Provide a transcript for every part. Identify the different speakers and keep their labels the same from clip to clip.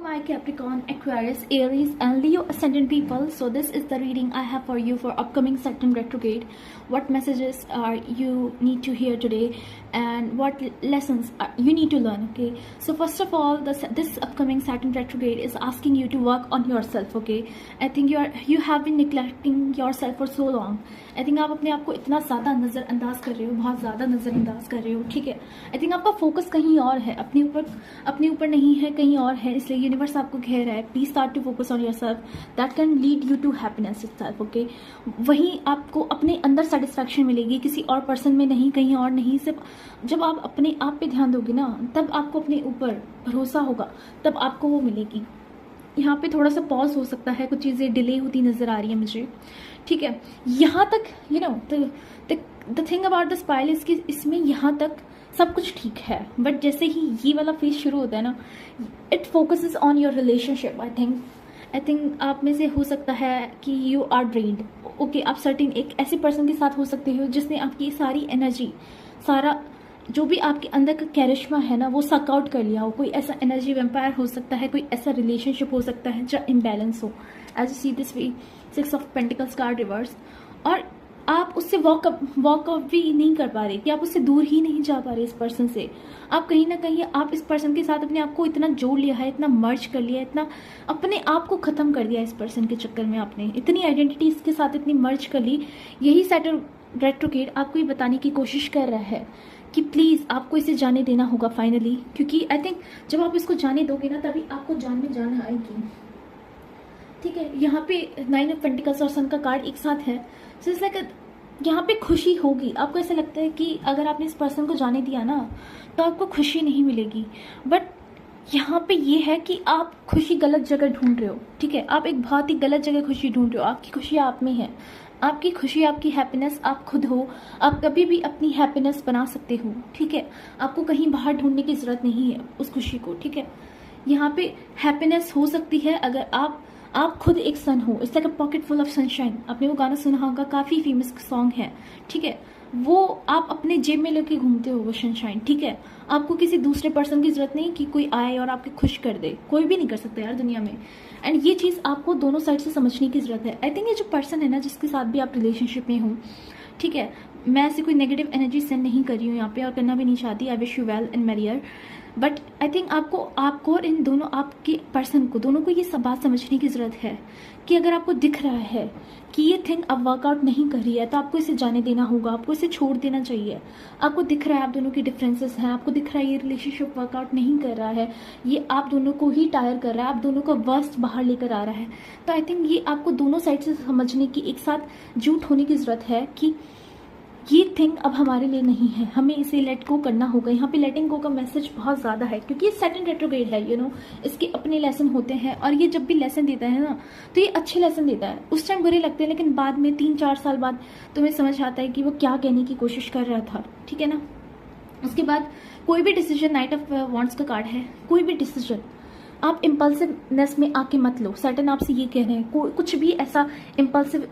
Speaker 1: my Capricorn, Aquarius, Aries and Leo ascendant people. So this is the reading I have for you for upcoming Saturn retrograde. What messages are you need to hear today and what lessons you need to learn. Okay, so first of all, this upcoming Saturn retrograde is asking you to work on yourself. Okay, I think you have been neglecting yourself for so long. I think आप अपने आप को इतना ज़्यादा नज़रअंदाज कर रहे हो, बहुत ज़्यादा नज़रअंदाज कर रहे हो. ठीक है, आई थिंक आपका फोकस कहीं और है, अपने ऊपर नहीं है, कहीं और है, इसलिए यूनिवर्स आपको कह रहा है please start to focus on yourself. That can lead you to happiness itself. Okay, वहीं आपको अपने अंदर सेटिस्फैक्शन मिलेगी, किसी और पर्सन में नहीं, कहीं और नहीं. सिर्फ जब आप अपने आप पे ध्यान दोगे ना, तब आपको अपने ऊपर भरोसा होगा, तब आपको वो मिलेगी. यहाँ पे थोड़ा सा पॉज हो सकता है, कुछ चीज़ें डिले होती नज़र आ रही है मुझे. ठीक है, यहाँ तक you know the thing about the spiral is कि इसमें यहाँ तक सब कुछ ठीक है, बट जैसे ही ये वाला फेज शुरू होता है ना, it focuses on your relationship. I think आप में से हो सकता है कि यू आर ड्रेन्ड. ओके, आप सर्टेन एक ऐसे पर्सन के साथ हो सकते हो जिसने आपकी सारी एनर्जी, सारा जो भी आपके अंदर का कैरिश्मा है ना, वो सक आउट कर लिया हो. कोई ऐसा एनर्जी वेम्पायर हो सकता है, कोई ऐसा रिलेशनशिप हो सकता है जो इम्बैलेंस हो. As you see this way 6 of pentacles card reverse, और आप उससे वॉक अप भी नहीं कर पा रहे, कि आप उससे दूर ही नहीं जा पा रहे इस पर्सन से. आप कहीं ना कहीं आप इस पर्सन के साथ अपने आप को इतना जोड़ लिया है, इतना मर्ज कर लिया है, इतना अपने आप को ख़त्म कर दिया इस पर्सन के चक्कर में. आपने इतनी आइडेंटिटी इसके साथ इतनी मर्ज कर ली. यही सैटर्न रेट्रोग्रेड आपको ये बताने की कोशिश कर रहा है कि प्लीज़ आपको इसे जाने देना होगा फाइनली, क्योंकि आई थिंक जब आप इसको जाने दोगे ना, तभी आपको जान में जान आएगी. ठीक है, यहाँ पे 9 ऑफ पेंटिकल्स और सन का कार्ड एक साथ है. सो इट्स लाइक यहाँ पे खुशी होगी. आपको ऐसा लगता है कि अगर आपने इस पर्सन को जाने दिया ना, तो आपको खुशी नहीं मिलेगी. बट यहाँ पे ये है कि आप खुशी गलत जगह ढूंढ रहे हो. ठीक है, आप एक बहुत ही गलत जगह खुशी ढूंढ रहे हो. आपकी खुशी आप में है, आपकी खुशी, आपकी हैप्पीनेस आप खुद हो. आप कभी भी अपनी हैप्पीनेस बना सकते हो. ठीक है, आपको कहीं बाहर ढूंढने की जरूरत नहीं है उस खुशी को. ठीक है, यहाँ पे हैप्पीनेस हो सकती है अगर आप खुद एक सन हो. It's like a pocket full of sunshine. आपने वो गाना सुना होगा, काफ़ी फेमस सॉन्ग है. ठीक है, वो आप अपने जेब में लेके घूमते हो वो सनशाइन. ठीक है, आपको किसी दूसरे पर्सन की जरूरत नहीं कि कोई आए और आपके खुश कर दे. कोई भी नहीं कर सकता यार दुनिया में. एंड ये चीज़ आपको दोनों साइड से समझने की जरूरत है. आई थिंक ये जो पर्सन है ना, जिसके साथ भी आप रिलेशनशिप में हो, ठीक है, मैं ऐसी कोई नेगेटिव एनर्जी सेंड नहीं कर रही हूँ यहाँ पे, और करना भी नहीं चाहती. I wish you well in merrier. But I think आपको और इन दोनों आपके पर्सन को, दोनों को ये सब बात समझने की ज़रूरत है कि अगर आपको दिख रहा है कि ये थिंग अब वर्कआउट नहीं कर रही है, तो आपको इसे जाने देना होगा, आपको इसे छोड़ देना चाहिए. आपको दिख रहा है आप दोनों की डिफरेंसेस हैं, आपको दिख रहा है ये रिलेशनशिप वर्कआउट नहीं कर रहा है, ये आप दोनों को ही टायर कर रहा है, आप दोनों का वर्स्ट बाहर लेकर आ रहा है. तो आई थिंक ये आपको दोनों साइड से समझने की, एक साथ जूट होने की ज़रूरत है कि ये थिंग अब हमारे लिए नहीं है, हमें इसे लेट गो करना होगा. यहाँ पे लेटिंग गो का मैसेज बहुत ज़्यादा है, क्योंकि ये सैटर्न रेट्रोग्रेड है. यू नो, इसके अपने लेसन होते हैं, और ये जब भी लेसन देता है ना, तो ये अच्छे लेसन देता है. उस टाइम बुरे लगते हैं, लेकिन बाद में 3-4 साल बाद तुम्हें समझ आता है कि वो क्या कहने की कोशिश कर रहा था. ठीक है ना. उसके बाद कोई भी डिसीजन, नाइट ऑफ वॉन्ड्स का कार्ड है, कोई भी डिसीजन आप इम्पल्सिवनेस में आके मत लो. सैटर्न आपसे ये कह रहे हैं, कुछ भी ऐसा इम्पल्सिव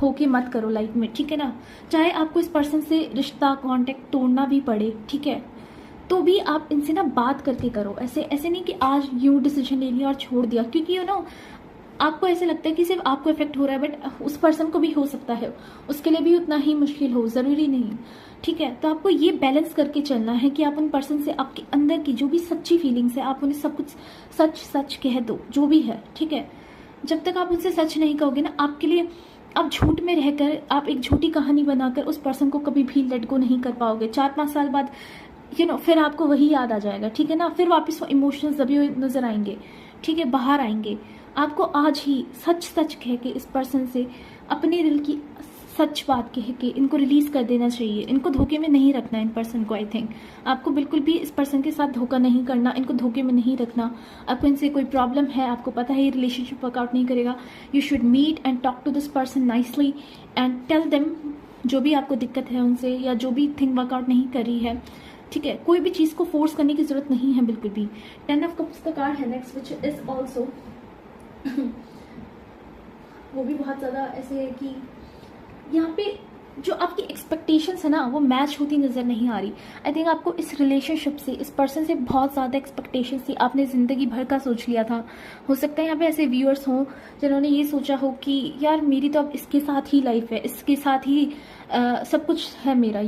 Speaker 1: होके मत करो लाइफ में. ठीक है ना. चाहे आपको इस पर्सन से रिश्ता, कांटेक्ट तोड़ना भी पड़े, ठीक है, तो भी आप इनसे ना बात करके करो. ऐसे नहीं कि आज यूँ डिसीजन ले लिया और छोड़ दिया, क्योंकि यू नो आपको ऐसे लगता है कि सिर्फ आपको इफेक्ट हो रहा है, बट उस पर्सन को भी हो सकता है, उसके लिए भी उतना ही मुश्किल हो, ज़रूरी नहीं. ठीक है, तो आपको ये बैलेंस करके चलना है कि आप उन पर्सन से आपके अंदर की जो भी सच्ची फीलिंग्स है, आप उन्हें सब कुछ सच कह दो, जो भी है. ठीक है, जब तक आप उनसे सच नहीं कहोगे ना, आपके लिए आप झूठ में रहकर, आप एक झूठी कहानी बनाकर उस पर्सन को कभी भी लेट गो नहीं कर पाओगे. 4-5 साल बाद यू नो फिर आपको वही याद आ जाएगा. ठीक है ना, फिर वापस वो इमोशंस दबे हुए नजर आएंगे. ठीक है, बाहर आएंगे. आपको आज ही सच कह के इस पर्सन से अपने दिल की सच बात कह के इनको रिलीज कर देना चाहिए. इनको धोखे में नहीं रखना इन पर्सन को. आई थिंक आपको बिल्कुल भी इस पर्सन के साथ धोखा नहीं करना, इनको धोखे में नहीं रखना. आपको इनसे कोई प्रॉब्लम है, आपको पता है ये रिलेशनशिप वर्कआउट नहीं करेगा, you should meet and talk to this person nicely and tell them जो भी आपको दिक्कत है उनसे, या जो भी थिंग वर्कआउट नहीं कर रही है. ठीक है, कोई भी चीज़ को फोर्स करने की जरूरत नहीं है बिल्कुल भी. 10 ऑफ कप्स का कार्ड है नेक्स्ट, विच इज ऑल्सो वो भी बहुत ज़्यादा ऐसे है कि यहाँ पे जो आपकी एक्सपेक्टेशंस है ना वो मैच होती नज़र नहीं आ रही। आई थिंक आपको इस रिलेशनशिप से, इस पर्सन से बहुत ज़्यादा एक्सपेक्टेशंस थी, आपने ज़िंदगी भर का सोच लिया था। हो सकता है यहाँ पे ऐसे व्यूअर्स हों जिन्होंने ये सोचा हो कि यार मेरी तो अब इसके साथ ही लाइफ है, इसके साथ ही सब कुछ है मेरा,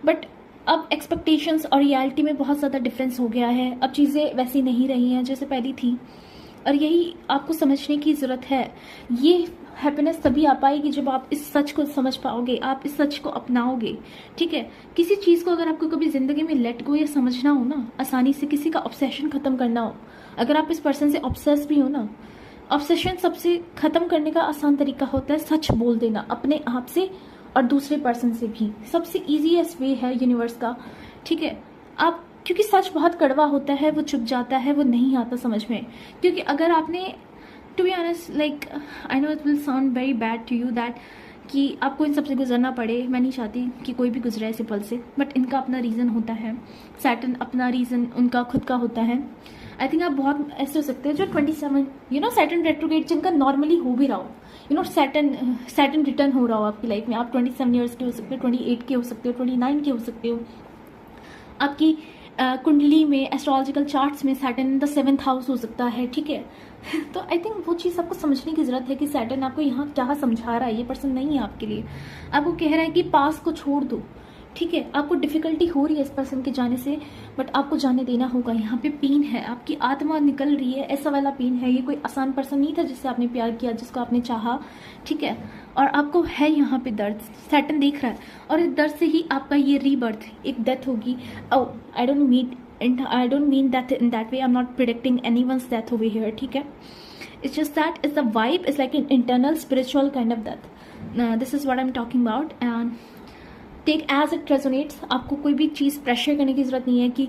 Speaker 1: बट अब एक्सपेक्टेशंस और रियलिटी में बहुत ज़्यादा डिफरेंस हो गया है। अब चीज़ें वैसी नहीं रही हैं जैसे पहली थी, और यही आपको समझने की ज़रूरत है। ये हैप्पीनेस तभी आ पाएगी जब आप इस सच को समझ पाओगे, आप इस सच को अपनाओगे, ठीक है। किसी चीज़ को अगर आपको कभी ज़िंदगी में लेट गो या समझना हो ना, आसानी से किसी का ऑब्सेशन ख़त्म करना हो, अगर आप इस पर्सन से ऑब्सेस भी हो ना, ऑब्सेशन सबसे ख़त्म करने का आसान तरीका होता है सच बोल देना, अपने आप से और दूसरे पर्सन से भी। सबसे ईजीएस्ट वे है यूनिवर्स का, ठीक है। आप, क्योंकि सच बहुत कड़वा होता है, वो चुप जाता है, वो नहीं आता समझ में। क्योंकि अगर आपने, to be honest, like I know it will sound very bad to you that कि आपको इन सबसे गुजरना पड़े, मैं नहीं चाहती कि कोई भी गुजरे ऐसे पल से, बट इनका अपना रीज़न होता है। सैटर्न अपना रीज़न उनका खुद का होता है। आई थिंक आप बहुत ऐसे हो सकते हैं जो 27 सैटर्न रेट्रोग्रेड जिनका नॉर्मली हो भी रहा हो, सैटर्न रिटर्न हो रहा हो आपकी लाइफ में। आप 27 ईयर्स के हो सकते हो, 28 के हो सकते हो, 29 के हो सकते हो। आपकी कुंडली में, एस्ट्रोलॉजिकल चार्ट्स में सैटर्न द 7th हाउस हो सकता है, ठीक है। तो आई थिंक वो चीज़ आपको समझने की ज़रूरत है कि सैटर्न आपको यहाँ क्या समझा रहा है। ये पर्सन नहीं है आपके लिए, आपको कह रहा है कि पास को छोड़ दो, ठीक है। आपको डिफिकल्टी हो रही है इस पर्सन के जाने से, बट आपको जाने देना होगा। यहाँ पे पेन है, आपकी आत्मा निकल रही है, ऐसा वाला पेन है। ये कोई आसान पर्सन नहीं था जिससे आपने प्यार किया, जिसको आपने चाहा, ठीक है। और आपको है यहाँ पे दर्द, सैटर्न देख रहा है, और इस दर्द से ही आपका ये रीबर्थ, एक डेथ होगी। I don't mean that in that way, I am not predicting anyone's death over here, ठीक है। It's just that is the vibe is like an internal spiritual kind of death. This is what I'm talking about, and take as it resonates. आपको कोई भी चीज़ pressure करने की ज़रूरत नहीं है कि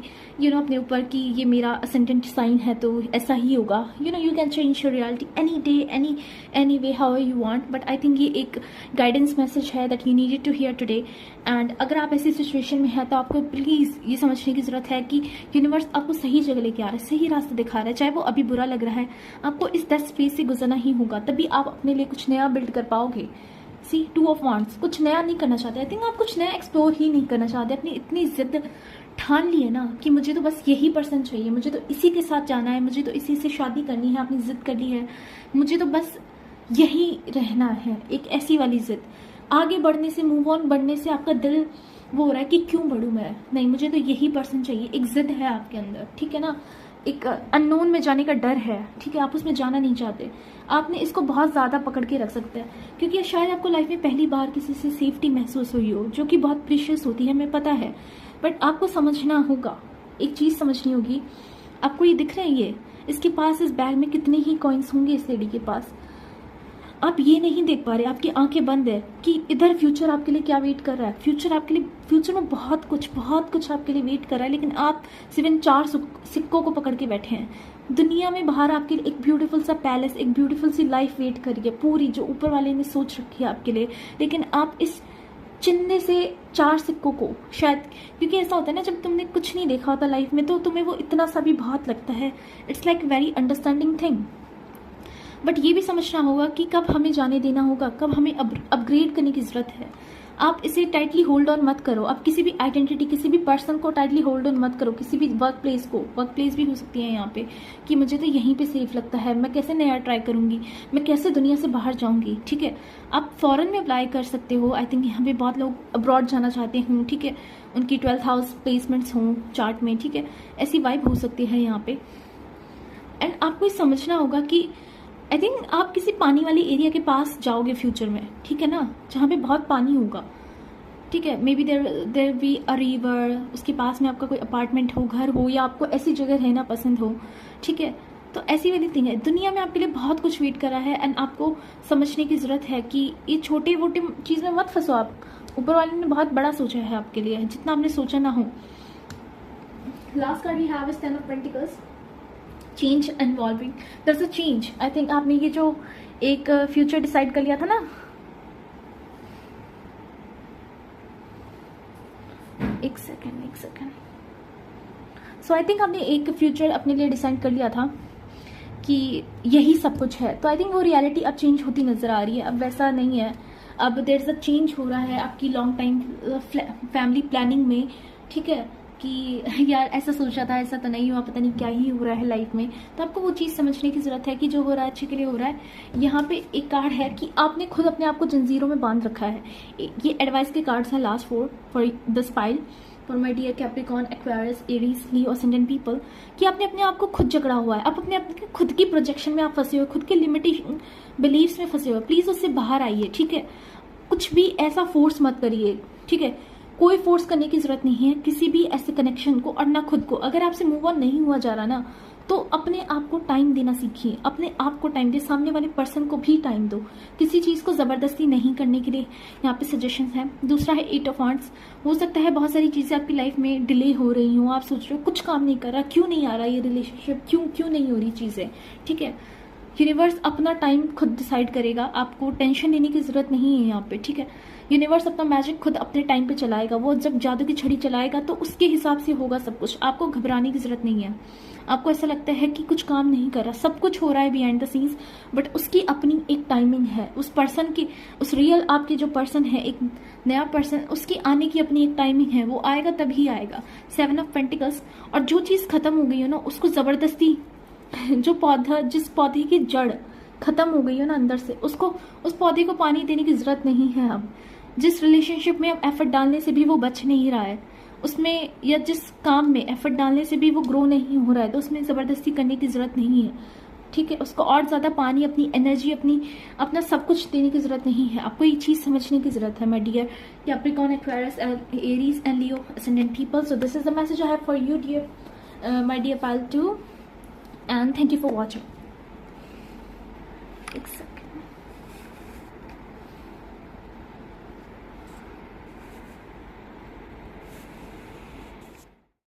Speaker 1: अपने ऊपर कि ये मेरा असेंडेंट साइन है तो ऐसा ही होगा। You can change your reality any day, any way, how you want. But I think ये एक गाइडेंस मैसेज है that you needed to hear today. And अगर आप ऐसी सिचुएशन में हैं तो आपको प्लीज़ ये समझने की ज़रूरत है कि यूनिवर्स आपको सही जगह लेके आ रहा है, सही रास्ता दिखा रहा है। चाहे वो अभी बुरा लग रहा है, आपको इस 10 फेज से गुजरना ही होगा, तभी आप अपने लिए कुछ नया बिल्ड कर पाओगे। सी 2 of Wands, कुछ नया नहीं करना चाहते। आई थिंक आप कुछ नया एक्सप्लोर ही नहीं करना चाहते। अपनी इतनी जिद ठान ली है ना कि मुझे तो बस यही पर्सन चाहिए, मुझे तो इसी के साथ जाना है, मुझे तो इसी से शादी करनी है। आपने जिद कर ली है, मुझे तो बस यही रहना है, एक ऐसी वाली जिद। आगे बढ़ने से, मूव ऑन बढ़ने से आपका दिल वो हो रहा है कि क्यों बढ़ूँ मैं, नहीं मुझे तो यही पर्सन चाहिए। एक जिद है आपके अंदर, ठीक है ना। एक अननोन में जाने का डर है, ठीक है। आप उसमें जाना नहीं चाहते। आपने इसको बहुत ज़्यादा पकड़ के रख सकते हैं, क्योंकि शायद आपको लाइफ में पहली बार किसी से सेफ्टी महसूस हुई हो, जो कि बहुत प्रीशियस होती है, हमें पता है। बट आपको समझना होगा, एक चीज़ समझनी होगी। आपको ये दिख रहा है, ये इसके पास इस बैग में कितने ही कॉइन्स होंगे इस लेडी के पास, आप ये नहीं देख पा रहे। आपकी आंखें बंद है कि इधर फ्यूचर आपके लिए क्या वेट कर रहा है। फ्यूचर में बहुत कुछ आपके लिए वेट कर रहा है, लेकिन आप सिर्फ इन 4 सिक्कों को पकड़ के बैठे हैं। दुनिया में बाहर आपके लिए एक ब्यूटीफुल सा पैलेस, एक ब्यूटीफुल सी लाइफ वेट कर रही है पूरी, जो ऊपर वाले ने सोच रखी है आपके लिए। लेकिन आप इस चिन्ने से 4 सिक्कों को, शायद क्योंकि ऐसा होता है ना, जब तुमने कुछ नहीं देखा होता लाइफ में तो तुम्हें वो इतना सा भी बहुत लगता है। It's like very understanding thing. But ये भी समझना होगा कि कब हमें जाने देना होगा, कब हमें अपग्रेड करने की ज़रूरत है। आप इसे टाइटली होल्ड ऑन मत करो। आप किसी भी आइडेंटिटी, किसी भी पर्सन को टाइटली होल्ड ऑन मत करो। किसी भी वर्क प्लेस भी हो सकती है यहाँ पे, कि मुझे तो यहीं पे सेफ लगता है, मैं कैसे नया ट्राई करूँगी, मैं कैसे दुनिया से बाहर जाऊँगी, ठीक है। आप फॉरेन में अप्लाई कर सकते हो। आई थिंक यहाँ पे बहुत लोग अब्रॉड जाना चाहते हों, ठीक है, उनकी 12th हाउस प्लेसमेंट्स हों चार्ट में, ठीक है, ऐसी वाइब हो सकती है यहाँ पे। एंड आपको ये समझना होगा कि आई थिंक आप किसी पानी वाली एरिया के पास जाओगे फ्यूचर में, ठीक है ना, जहाँ पे बहुत पानी होगा, ठीक है। May be there be a river, उसके पास में आपका कोई अपार्टमेंट हो, घर हो, या आपको ऐसी जगह रहना पसंद हो, ठीक है। तो ऐसी वाली थिंग है, दुनिया में आपके लिए बहुत कुछ वेट कर रहा है। एंड आपको समझने की ज़रूरत है कि ये छोटे मोटे चीज़ में मत फंसो आप। ऊपर वाले ने बहुत बड़ा सोचा है आपके लिए, जितना आपने सोचा ना हो। Last card we have is 10 of Pentacles, change involving. There is a change. I think आपने ये जो एक फ्यूचर डिसाइड कर लिया था ना, एक सेकेंड। सो आई थिंक आपने एक फ्यूचर अपने लिए डिसाइड कर लिया था कि यही सब कुछ है। तो आई थिंक वो रियलिटी अब चेंज होती नजर आ रही है। अब वैसा नहीं है, अब देयर इज अ चेंज हो रहा है आपकी लॉन्ग टाइम फैमिली प्लानिंग में, ठीक है, कि यार ऐसा सोचा था, ऐसा तो नहीं हुआ, पता नहीं क्या ही हो रहा है लाइफ में। तो आपको वो चीज़ समझने की ज़रूरत है कि जो हो रहा है अच्छे के लिए हो रहा है। यहाँ पे एक कार्ड है कि आपने खुद अपने आप को जंजीरों में बांध रखा है। ये एडवाइस के कार्ड्स हैं last 4 for this file for my dear Capricorn, Aquarius, Aries, Leo ascendant people, कि आपने अपने आप को खुद जकड़ा हुआ है। आप अपने खुद की प्रोजेक्शन में आप फंसे हुए, खुद के लिमिटेशन बिलीव्स में फंसे हुए। प्लीज़ उससे बाहर आइए, ठीक है। कुछ भी ऐसा फोर्स मत करिए, ठीक है। कोई फोर्स करने की जरूरत नहीं है किसी भी ऐसे कनेक्शन को, और ना खुद को। अगर आपसे मूव ऑन नहीं हुआ जा रहा ना, तो अपने आप को टाइम देना सीखिए, अपने आप को टाइम दे, सामने वाले पर्सन को भी टाइम दो। किसी चीज़ को ज़बरदस्ती नहीं करने के लिए यहाँ पे सजेशंस हैं। दूसरा है 8 ऑफ वांड्स। हो सकता है बहुत सारी चीज़ें आपकी लाइफ में डिले हो रही हो, आप सोच रहे हो कुछ काम नहीं कर रहा, क्यों नहीं आ रहा ये रिलेशनशिप, क्यों नहीं हो रही चीज़ें, ठीक है। यूनिवर्स अपना टाइम खुद डिसाइड करेगा, आपको टेंशन लेने की जरूरत नहीं है यहाँ पे, ठीक है। यूनिवर्स अपना मैजिक खुद अपने टाइम पे चलाएगा। वो जब जादू की छड़ी चलाएगा तो उसके हिसाब से होगा सब कुछ। आपको घबराने की जरूरत नहीं है। आपको ऐसा लगता है कि कुछ काम नहीं कर रहा, सब कुछ हो रहा है बिहाइंड द सीन्स, बट उसकी अपनी एक टाइमिंग है। उस पर्सन की, उस रियल आपके जो पर्सन है, एक नया पर्सन, उसकी आने की अपनी एक टाइमिंग है। वो आएगा तभी आएगा। 7 ऑफ पेंटिकल्स। और जो चीज़ खत्म हो गई हो ना, उसको जबरदस्ती, जो पौधा, जिस पौधे की जड़ खत्म हो गई हो ना अंदर से, उसको, उस पौधे को पानी देने की जरूरत नहीं है अब। जिस रिलेशनशिप में अब एफर्ट डालने से भी वो बच नहीं रहा है, उसमें, या जिस काम में एफर्ट डालने से भी वो ग्रो नहीं हो रहा है, तो उसमें ज़बरदस्ती करने की ज़रूरत नहीं है, ठीक है। उसको और ज़्यादा पानी, अपनी एनर्जी, अपना सब कुछ देने की ज़रूरत नहीं है। आपको ये चीज़ समझने की ज़रूरत है my dear Capricorn, Aquarius, Aries and Leo ascendant people. So this is the message I have for you, dear, my dear pal 2, and thank you for watching. Exactly.